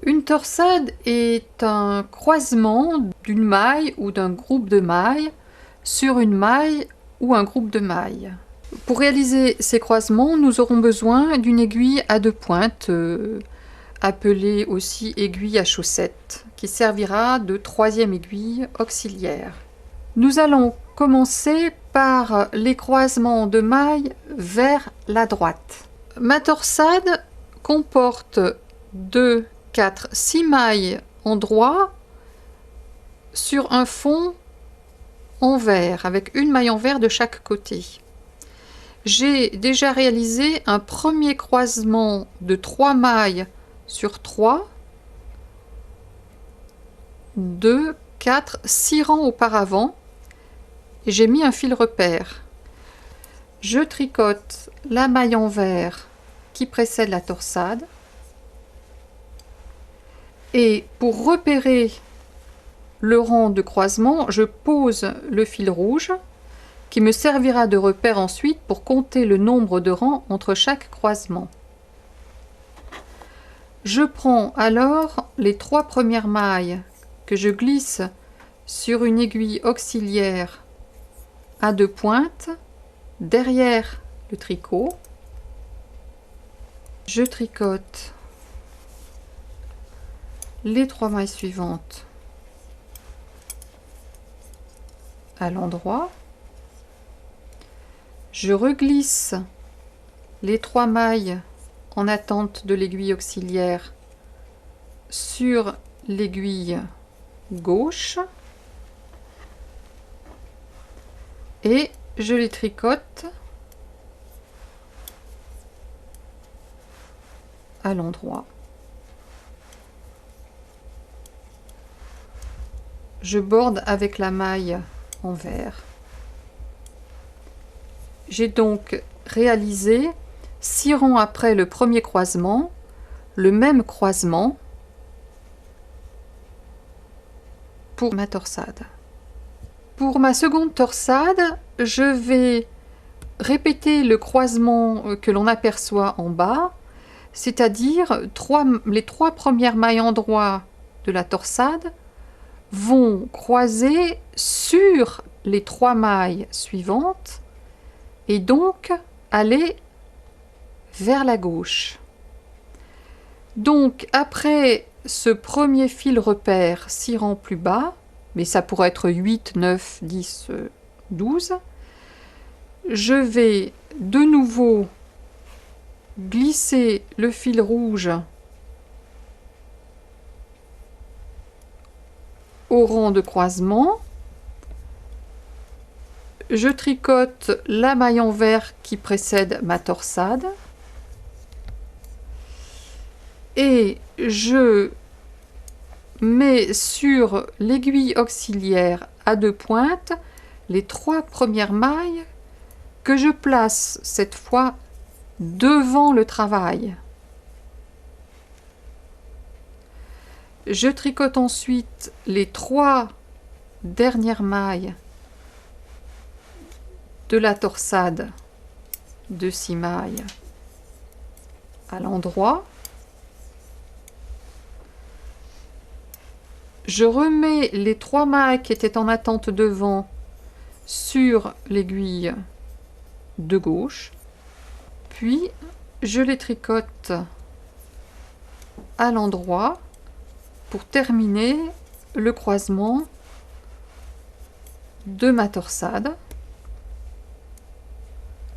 Une torsade est un croisement d'une maille ou d'un groupe de mailles sur une maille ou un groupe de mailles. Pour réaliser ces croisements, nous aurons besoin d'une aiguille à deux pointes, appelée aussi aiguille à chaussettes, qui servira de troisième aiguille auxiliaire. Nous allons commencer par les croisements de mailles vers la droite. Ma torsade comporte 2, 4, 6 mailles en droit sur un fond en vert, avec une maille en vert de chaque côté. J'ai déjà réalisé un premier croisement de 3 mailles sur 3, 2, 4, 6 rangs auparavant, et j'ai mis un fil repère. Je tricote la maille en vert qui précède la torsade, et pour repérer le rang de croisement, je pose le fil rouge qui me servira de repère ensuite pour compter le nombre de rangs entre chaque croisement. Je prends alors les 3 premières mailles que je glisse sur une aiguille auxiliaire à deux pointes derrière le tricot. Je tricote les 3 mailles suivantes à l'endroit. Je reglisse les 3 mailles en attente de l'aiguille auxiliaire sur l'aiguille gauche et je les tricote à l'endroit. Je borde avec la maille en vert. J'ai donc réalisé 6 rangs après le premier croisement, le même croisement pour ma torsade. Pour ma seconde torsade, je vais répéter le croisement que l'on aperçoit en bas, c'est-à-dire les 3 premières mailles en droit de la torsade vont croiser sur les 3 mailles suivantes et donc aller vers la gauche. Donc après ce premier fil repère 6 rangs plus bas, mais ça pourrait être 8, 9, 10, 12, je vais de nouveau glisser le fil rouge au rang de croisement. Je tricote la maille en vert qui précède ma torsade et je mets sur l'aiguille auxiliaire à deux pointes les 3 premières mailles que je place cette fois devant le travail. Je tricote ensuite les 3 dernières mailles de la torsade de 6 mailles à l'endroit. Je remets les 3 mailles qui étaient en attente devant sur l'aiguille de gauche, puis je les tricote à l'endroit pour terminer le croisement de ma torsade.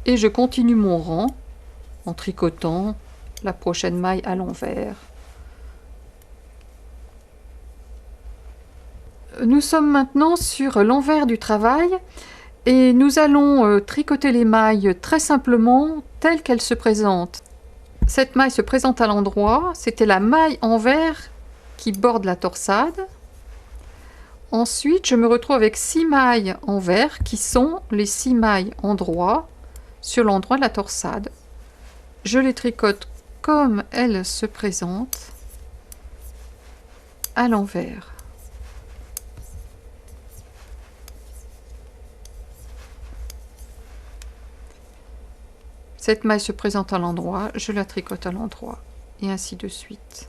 Et je continue mon rang en tricotant la prochaine maille à l'envers. Nous sommes maintenant sur l'envers du travail et nous allons tricoter les mailles très simplement telles qu'elles se présentent. Cette maille se présente à l'endroit, c'était la maille en vert qui borde la torsade. Ensuite, je me retrouve avec 6 mailles en vert qui sont les 6 mailles en droit sur l'endroit de la torsade. Je les tricote comme elles se présentent à l'envers. Cette maille se présente à l'endroit, je la tricote à l'endroit, et ainsi de suite.